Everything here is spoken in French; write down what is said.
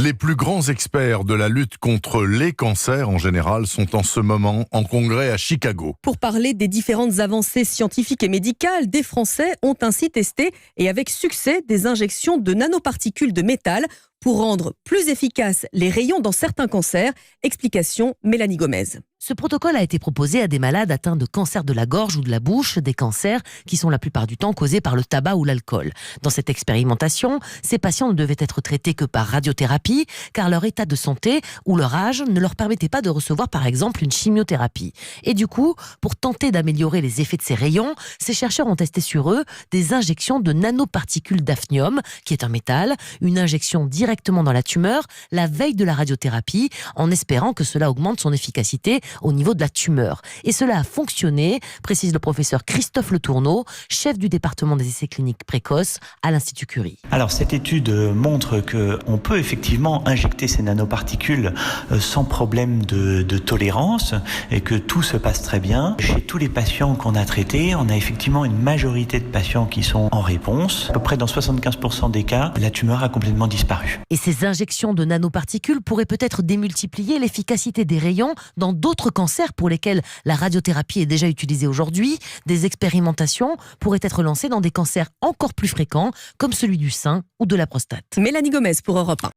Les plus grands experts de la lutte contre les cancers en général sont en ce moment en congrès à Chicago. Pour parler des différentes avancées scientifiques et médicales, des Français ont ainsi testé, et avec succès, des injections de nanoparticules de métal pour rendre plus efficaces les rayons dans certains cancers. Explication Mélanie Gomez. Ce protocole a été proposé à des malades atteints de cancer de la gorge ou de la bouche, des cancers qui sont la plupart du temps causés par le tabac ou l'alcool. Dans cette expérimentation, ces patients ne devaient être traités que par radiothérapie, car leur état de santé ou leur âge ne leur permettait pas de recevoir par exemple une chimiothérapie. Et du coup, pour tenter d'améliorer les effets de ces rayons, ces chercheurs ont testé sur eux des injections de nanoparticules d'hafnium, qui est un métal, une injection directement dans la tumeur, la veille de la radiothérapie, en espérant que cela augmente son efficacité au niveau de la tumeur. Et cela a fonctionné, précise le professeur Christophe Le Tourneau, chef du département des essais cliniques précoces à l'Institut Curie. Alors cette étude montre qu'on peut effectivement injecter ces nanoparticules sans problème de tolérance et que tout se passe très bien. Chez tous les patients qu'on a traités, on a effectivement une majorité de patients qui sont en réponse. À peu près dans 75% des cas, la tumeur a complètement disparu. Et ces injections de nanoparticules pourraient peut-être démultiplier l'efficacité des rayons dans d'autres cancers pour lesquels la radiothérapie est déjà utilisée aujourd'hui. Des expérimentations pourraient être lancées dans des cancers encore plus fréquents, comme celui du sein ou de la prostate. Mélanie Gomez pour Europe 1.